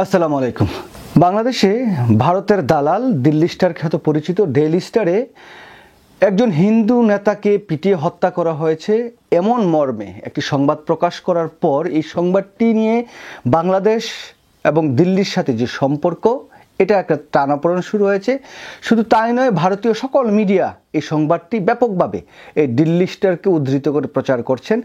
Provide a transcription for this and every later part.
আসসালামু আলাইকুম। বাংলাদেশে ভারতের দালাল দিল্লি স্টার খ্যাত পরিচিত ডেইলি স্টারে একজন হিন্দু নেতাকে পিটিয়ে হত্যা করা হয়েছে এমন মর্মে একটি সংবাদ প্রকাশ করার পর এই সংবাদটি নিয়ে বাংলাদেশ এবং দিল্লির সাথে যে সম্পর্ক, এটা একটা টানাপোড়েন শুরু হয়েছে। শুধু তাই নয়, ভারতীয় সকল মিডিয়া এই সংবাদটি ব্যাপকভাবে এই দিল্লি স্টারকে উদ্ধৃত করে প্রচার করছেন।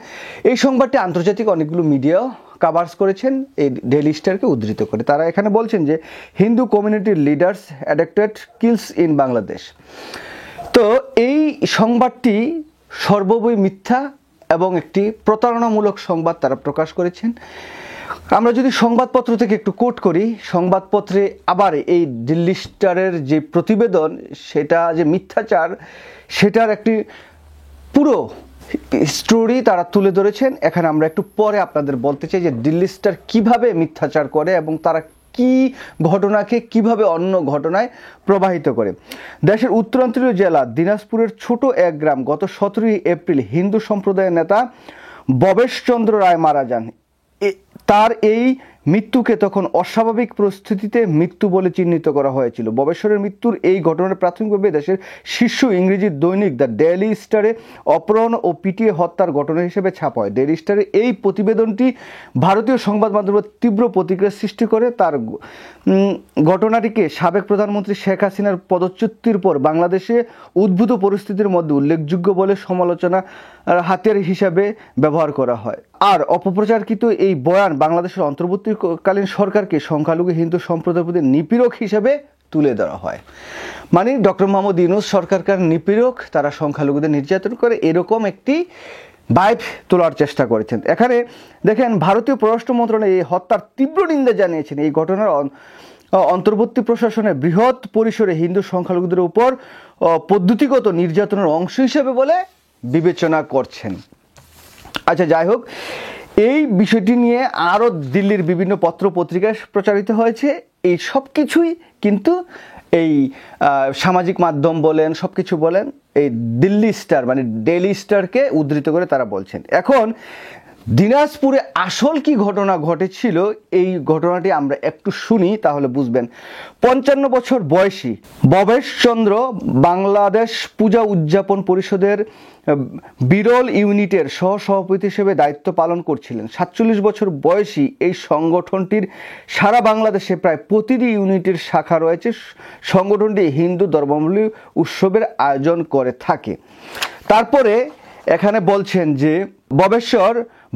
এই সংবাদটি আন্তর্জাতিক অনেকগুলো মিডিয়াও কাভার্স করেছেন এই ডেইলি স্টারকে উদ্ধৃত করে। তারা এখানে বলছেন যে হিন্দু কমিউনিটির leaders adapted kills in Bangladesh. তো এই সংবাদটি সর্ববই মিথ্যা এবং একটি প্রতারণামূলক সংবাদ তারা প্রকাশ করেছেন। আমরা যদি সংবাদপত্র থেকে একটু কোট করি, সংবাদপত্রে আবার এই দিল্লি স্টারের যে প্রতিবেদন, সেটা যে মিথ্যাচার, সেটার একটি পুরো স্টোরি তারা তুলে ধরেছেন। এখানে আমরা একটু পরে আপনাদের বলতে চাই যে দিল্লি স্টার কীভাবে মিথ্যাচার করে এবং তারা কি ঘটনাকে কিভাবে অন্য ঘটনায় প্রবাহিত করে। দেশের উত্তরাঞ্চলীয় জেলা দিনাজপুরের ছোট এক গ্রাম গত 17 এপ্রিল হিন্দু সম্প্রদায়ের নেতা ববেশ চন্দ্র রায় মারা যান। তার এই মৃত্যুকে তখন অস্বাভাবিক পরিস্থিতিতে মৃত্যু বলে চিহ্নিত করা হয়েছিল। ববেশ্বরের মৃত্যুর এই ঘটনার প্রাথমিকভাবে দেশের শীর্ষ ইংরেজি দৈনিক দ্য ডেইলি স্টারে অপহরণ ও পিটিয়ে হত্যার ঘটনা হিসেবে ছাপা হয়। ডেইলি স্টারের এই প্রতিবেদনটি ভারতীয় সংবাদ মাধ্যমের তীব্র প্রতিক্রিয়া সৃষ্টি করে। তার ঘটনাটিকে সাবেক প্রধানমন্ত্রী শেখ হাসিনার পদচ্যুতির পর বাংলাদেশে উদ্ভূত পরিস্থিতির মধ্যে উল্লেখযোগ্য বলে সমালোচনা হাতিয়ার হিসাবে ব্যবহার করা হয়। আর অপপ্রচারকৃত এই বয়ান বাংলাদেশের অন্তর্বর্তীকালীন সরকারকে সংখ্যালঘু হিন্দু সম্প্রদায়ের প্রতি নিপীড়ক হিসেবে তুলে ধরা হয়। মানে ডক্টর মোহাম্মদ ইউনূস সরকারকার নিপীড়ক, তারা সংখ্যালঘুদের নির্যাতন করে, এরকম একটি ভাইব তোলার চেষ্টা করেছেন। এখানে দেখেন, ভারতীয় পররাষ্ট্র মন্ত্রণালয় এই হত্যার তীব্র নিন্দা জানিয়েছেন। এই ঘটনার অন্তর্বর্তী প্রশাসনের বৃহৎ পরিসরে হিন্দু সংখ্যালঘুদের উপর পদ্ধতিগত নির্যাতনের অংশ হিসেবে বলে বিবেচনা করছেন। আচ্ছা, যাই হোক, এই বিষয়টি নিয়ে আরও দিল্লির বিভিন্ন পত্র পত্রিকায় প্রচারিত হয়েছে। এই সব কিছুই কিন্তু এই সামাজিক মাধ্যম বলেন, সব কিছু বলেন, এই দিল্লি স্টার মানে ডেইলি স্টারকে উদ্ধৃত করে তারা বলছেন। এখন দিনাজপুরে আসল কি ঘটনা ঘটেছিল, এই ঘটনাটি আমরা একটু শুনি, তাহলে বুঝবেন। 55 বছর বয়সী ববেশ চন্দ্র বাংলাদেশ পূজা উদযাপন পরিষদের বিরল ইউনিটের সহসভাপতি হিসেবে দায়িত্ব পালন করছিলেন। 47 বছর বয়সী এই সংগঠনটির সারা বাংলাদেশে প্রায় প্রতিটি ইউনিটের শাখা রয়েছে। সংগঠনটি হিন্দু ধর্মাবলম্বী উৎসবের আয়োজন করে থাকে। তারপরে এখানে বলছেন যে ববেশ্বর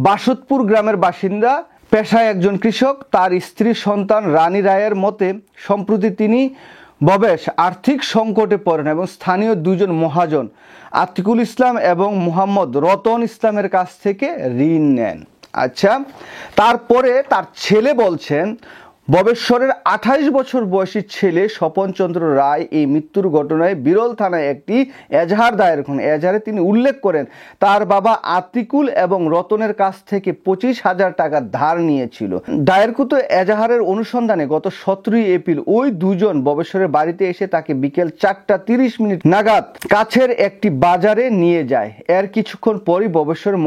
বাসুদপুর গ্রামের বাসিন্দা, পেশায় একজন কৃষক। তার স্ত্রী সন্তান রানী রায়ের মতে সম্প্রতি তিনি ববেশ আর্থিক সংকটে পড়েন এবং স্থানীয় দুজন মহাজন আতিকুল ইসলাম এবং মোহাম্মদ রতন ইসলামের কাছ থেকে ঋণ নেন। আচ্ছা, তারপরে তার ছেলে বলছেন ববেশ্বরের 28 বছর বয়সী ছেলে স্বপন চন্দ্র রায় এই মৃত্যুর ঘটনায় বিরল থানায় একটি এজাহার দায়ের করেন। এজাহারে তিনি উল্লেখ করেন তার বাবা আতিকুল এবং রতনের কাছ থেকে 25,000 টাকা ধার নিয়েছিল। দায়েরকৃত এজাহারের অনুসন্ধানে গত 17 এপ্রিল ওই দুজন ববেশ্বরের বাড়িতে এসে তাকে বিকেল 4:30 নাগাদ কাছের একটি বাজারে নিয়ে যায়। এর কিছুক্ষণ পরই ববেশ্বরের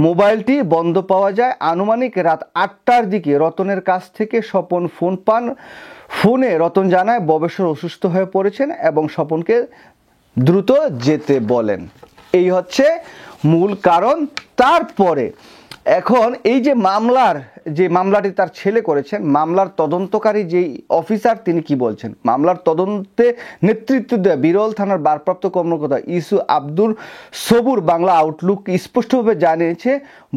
মোবাইলটি বন্ধ পাওয়া যায়। আনুমানিক রাত 8টার দিকে রতনের কাছ থেকে স্বপন ফোন পান। ফোনে রতন জানায় ববেশ্বর অসুস্থ হয়ে পড়েছেন এবং স্বপনকে দ্রুত যেতে বলেন। এই হচ্ছে মূল কারণ। তারপরে এখন এই যে মামলাটি তার ছেলে করেছেন, মামলার তদন্তকারী যেই অফিসার, তিনি কি বলছেন? মামলার তদন্তে নেতৃত্ব দেওয়া বিরল থানার ভারপ্রাপ্ত কর্মকর্তা ইসু আব্দুল সবুর বাংলা আউটলুক স্পষ্টভাবে জানিয়েছে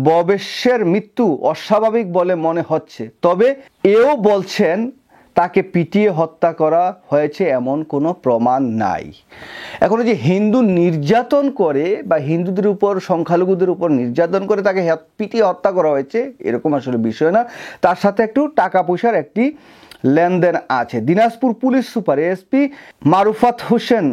ববেশের মৃত্যু অস্বাভাবিক বলে মনে হচ্ছে, তবে এও বলছেন তাকে পিটিয়ে হত্যা করা হয়েছে এমন কোনো প্রমাণ নাই। এখন যে হিন্দু নির্যাতন করে বা হিন্দুদের উপর, সংখ্যালঘুদের উপর নির্যাতন করে তাকে পিটিয়ে হত্যা করা হয়েছে, এরকম আসলে বিষয় না। তার সাথে একটু টাকা পয়সার একটি লেনদেন আছে। Dinajpur police super SP Marufat Hossain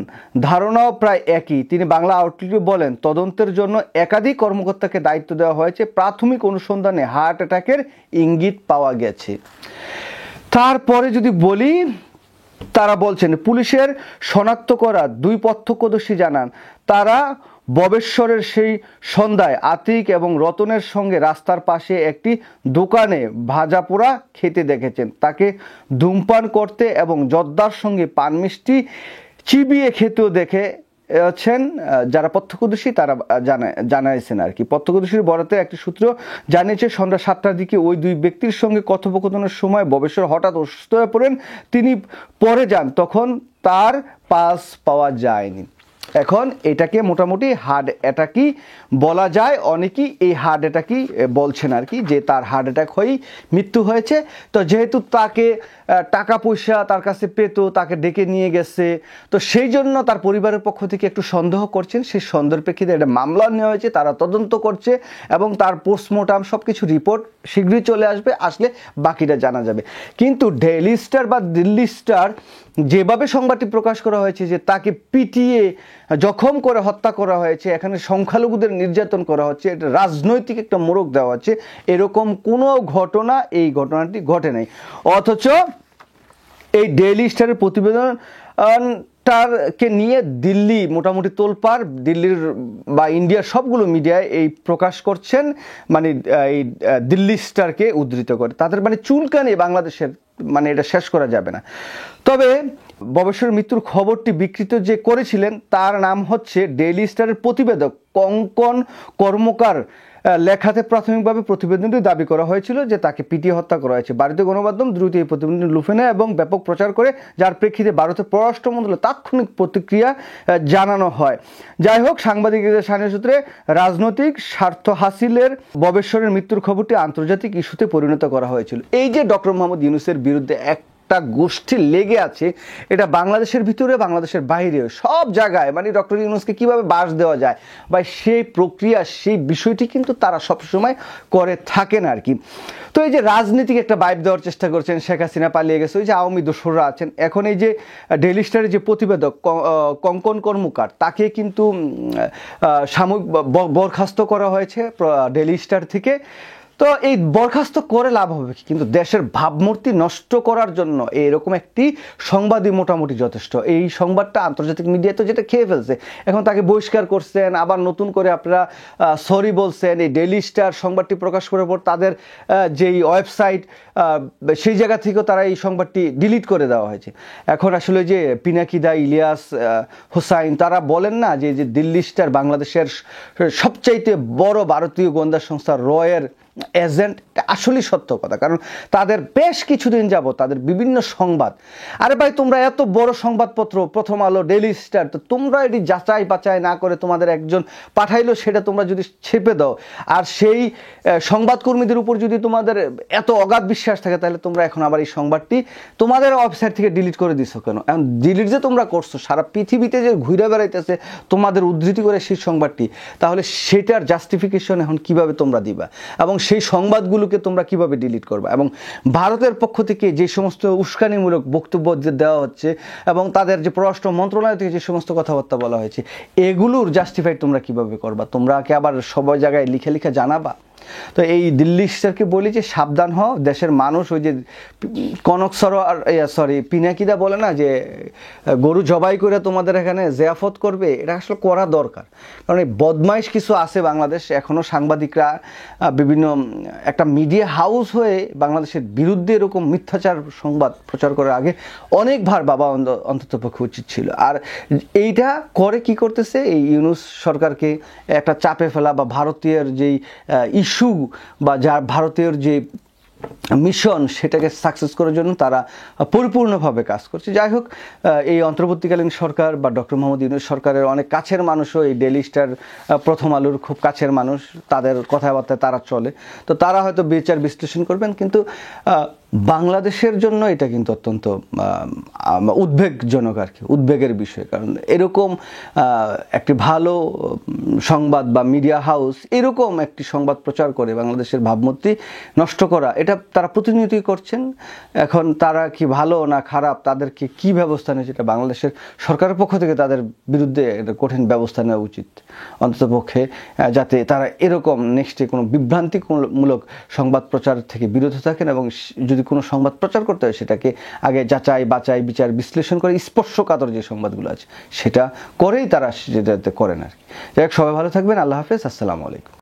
ধারণাও প্রায় একই। তিনি বাংলা আউটলুকে বলেন, তদন্তের জন্য একাধিক কর্মকর্তাকে দায়িত্ব দেওয়া হয়েছে। প্রাথমিক অনুসন্ধানে হার্ট অ্যাটাকের ইঙ্গিত পাওয়া গেছে। তারপরে যদি বলি, তারা বলছেন পুলিশের শনাক্ত করা দুই প্রত্যক্ষদর্শী জানান তারা ববেশ্বরের সেই সন্ধ্যায় আতিক এবং রতনের সঙ্গে রাস্তার পাশে একটি দোকানে ভাজা পোড়া খেতে দেখেছেন। তাকে ধূমপান করতে এবং জর্দার সঙ্গে পান মিষ্টি চিবিয়ে খেতেও দেখেছেন যারা প্রত্যক্ষদর্শী তারা জানাইছেন আর কি। প্রত্যক্ষদর্শীর বরাতে একটি সূত্র জানিয়েছে সন্ধ্যা 7টার দিকে ওই দুই ব্যক্তির সঙ্গে কথোপকথনের সময় ববেশ্বর হঠাৎ অসুস্থ হয়ে পড়েন। তিনি পরে যান, তখন তার পালস পাওয়া যায়নি। এখন এটাকে মোটামুটি হার্ট অ্যাটাকই বলা যায়। অনেকেই এই হার্ট অ্যাটাকই বলছেন আর কি, যে তার হার্ট অ্যাটাক হয়েই মৃত্যু হয়েছে। তো যেহেতু তাকে টাকা পয়সা তার কাছে পেত, তাকে ডেকে নিয়ে গেছে, তো সেই জন্য তার পরিবারের পক্ষ থেকে একটু সন্দেহ করছেন। সেই সন্দেহের প্রেক্ষিতে একটা মামলা নেওয়া হয়েছে, তারা তদন্ত করছে এবং তার পোস্টমর্টম সব কিছু রিপোর্ট শীঘ্রই চলে আসবে, আসলে বাকিটা জানা যাবে। কিন্তু ডেইলি স্টার বা দিল্লি স্টার যেভাবে সংবাদটি প্রকাশ করা হয়েছে যে তাকে পিটিয়ে জখম করে হত্যা করা হয়েছে, এখানে সংখ্যালঘুদের নির্যাতন করা হচ্ছে, এটা রাজনৈতিক একটা মোড়ক দেওয়া হচ্ছে, এরকম কোনো ঘটনা এই ঘটনাটি ঘটে নাই। অথচ এই ডেইলি স্টারের প্রতিবেদনটাকে নিয়ে দিল্লি মোটামুটি তোলপাড়, দিল্লির বা ইন্ডিয়ার সবগুলো মিডিয়ায় এই প্রকাশ করছেন, মানে এই দিল্লি স্টারকে উদ্ধৃত করে। তাদের মানে চুলকানি বাংলাদেশের, মানে এটা শেষ করা যাবে না। তবে ববেশ্বরের মৃত্যুর খবরটি বিকৃত যে করেছিলেন তার নাম হচ্ছে ডেইলি স্টারের প্রতিবেদক কঙ্কন কর্মকার। লেখাতে প্রাথমিকভাবে প্রতিবেদনটি দাবি করা হয়েছিল যে তাকে পিটিয়ে হত্যা করা হয়েছে। ভারতীয় গণমাধ্যম দ্রুত এই প্রতিবেদনটি লুফে নেয় এবং ব্যাপক প্রচার করে, যার প্রেক্ষিতে ভারতের পররাষ্ট্র মন্ত্রণালয়ে তাৎক্ষণিক প্রতিক্রিয়া জানানো হয়। যাই হোক, সাংবাদিকদের স্থানীয় সূত্রে রাজনৈতিক স্বার্থ হাসিলের ববেশ্বরের মৃত্যুর খবরটি আন্তর্জাতিক ইস্যুতে পরিণত করা হয়েছিল। এই যে ডক্টর মোহাম্মদ ইউনূসের বিরুদ্ধে একটা গোষ্ঠী লেগে আছে, এটা বাংলাদেশের ভিতরে বাংলাদেশের বাইরে সব জায়গায়, মানে ডক্টর ইউনূসকে কিভাবে বাস দেওয়া যায় বা সেই প্রক্রিয়া, সেই বিষয়টি কিন্তু তারা সবসময় করে থাকেন আর কি। তো এই যে রাজনীতিক একটা ভাইব দেওয়ার চেষ্টা করছেন, শেখ হাসিনা পালিয়ে গেছে, ওই যে আওয়ামী দোসররা আছেন। এখন এই যে ডেইলি স্টারের যে প্রতিবেদক কঙ্কন কর্মকার, তাকে কিন্তু সাময়িক বরখাস্ত করা হয়েছে ডেইলি স্টার থেকে। তো এই বরখাস্ত করে লাভ হবে কি? কিন্তু দেশের ভাবমূর্তি নষ্ট করার জন্য এরকম একটি সংবাদই মোটামুটি যথেষ্ট। এই সংবাদটা আন্তর্জাতিক মিডিয়া তো যেটা খেয়ে ফেলছে, এখন তাকে বহিষ্কার করছেন, আবার নতুন করে আপনারা সরি বলছেন। এই ডেইলি স্টার সংবাদটি প্রকাশ করার পর তাদের যেই ওয়েবসাইট, সেই জায়গা থেকেও তারা এই সংবাদটি ডিলিট করে দেওয়া হয়েছে। এখন আসলে যে পিনাকিদা, ইলিয়াস হোসাইন, তারা বলেন না যে দিল্লি স্টার বাংলাদেশের সবচাইতে বড় ভারতীয় গোয়েন্দা সংস্থা রয়ের এজেন্ট। আসলেই সত্য কথা, কারণ তাদের বেশ কিছুদিন যাবত তাদের বিভিন্ন সংবাদ, আরে ভাই তোমরা এত বড় সংবাদপত্র প্রথম আলো, ডেইলি স্টার, তো তোমরা এটি যাচাই বাছাই না করে তোমাদের একজন পাঠাইলো, সেটা তোমরা যদি ছেপে দাও, আর সেই সংবাদকর্মীদের উপর যদি তোমাদের এত অগাধ বিশ্বাস থাকে, তাহলে তোমরা এখন আবার এই সংবাদটি তোমাদের ওয়েবসাইট থেকে ডিলিট করে দিছো কেন? এখন ডিলিট যে তোমরা করছো, সারা পৃথিবীতে যে ঘুরে বেড়াইতেছে তোমাদের উদ্ধৃতি করে সেই সংবাদটি, তাহলে সেটার জাস্টিফিকেশন এখন কিভাবে তোমরা দিবা এবং সেই সংবাদগুলোকে তোমরা কিভাবে ডিলিট করবা? এবং ভারতের পক্ষ থেকে যে সমস্ত উস্কানিমূলক বক্তব্য দেওয়া হচ্ছে এবং তাদের যে পররাষ্ট্র মন্ত্রণালয় থেকে যে সমস্ত কথাবার্তা বলা হয়েছে, এগুলোর জাস্টিফাইড তোমরা কিভাবে করবা? তোমরা কি আবার সবাই জায়গায় লিখে লিখে জানাবা? তো এই দিল্লি স্টারকে বলি যে সাবধান হও, দেশের মানুষ ওই যে কনক পিনাকিদা বলে না যে গরু জবাই করে তোমাদের এখানে জিয়াফত করবে, এটা আসলে করা দরকার। কারণ এই বদমাইশ কিছু আছে বাংলাদেশ এখনও, সাংবাদিকরা বিভিন্ন একটা মিডিয়া হাউস হয়ে বাংলাদেশের বিরুদ্ধে এরকম মিথ্যাচার সংবাদ প্রচার করার আগে অনেকবার বাবা অন্ততপক্ষে উচিত ছিল। আর এইটা করে কি করতেছে, এই ইউনূস সরকারকে একটা চাপে ফেলা বা ভারতীয় যেই ইস্যু বা যার ভারতীয় যে মিশন, সেটাকে সাকসেস করার জন্য তারা পরিপূর্ণভাবে কাজ করছে। যাই হোক, এই অন্তর্বর্তীকালীন সরকার বা ডক্টর মোহাম্মদ ইউনূস সরকারের অনেক কাছের মানুষও এই ডেইলি স্টার, প্রথম আলোর খুব কাছের মানুষ, তাদের কথাবার্তায় তারা চলে, তো তারা হয়তো বিচার বিশ্লেষণ করবেন। কিন্তু বাংলাদেশের জন্য এটা কিন্তু অত্যন্ত উদ্বেগজনক আর কি, উদ্বেগের বিষয়। কারণ এরকম একটি ভালো সংবাদ বা মিডিয়া হাউস এরকম একটি সংবাদ প্রচার করে বাংলাদেশের ভাবমূর্তি নষ্ট করা, এটা তারা প্রতিনিয়তই করছেন। এখন তারা কি ভালো না খারাপ, তাদেরকে কি ব্যবস্থা নিয়েছে, এটা বাংলাদেশের সরকারের পক্ষ থেকে তাদের বিরুদ্ধে কঠিন ব্যবস্থা নেওয়া উচিত, অন্ততপক্ষে, যাতে তারা এরকম নেক্সটে কোনো বিভ্রান্তিমূলক সংবাদ প্রচার থেকে বিরত থাকেন এবং যদি যদি কোনো সংবাদ প্রচার করতে হয় সেটাকে আগে যাচাই বাছাই বিচার বিশ্লেষণ করে স্পর্শকাতর যে সংবাদগুলো আছে সেটা করেই তারা যাতে করেন আর কি। যাই হোক, সবাই ভালো থাকবেন। আল্লাহ হাফেজ। আসসালামু আলাইকুম।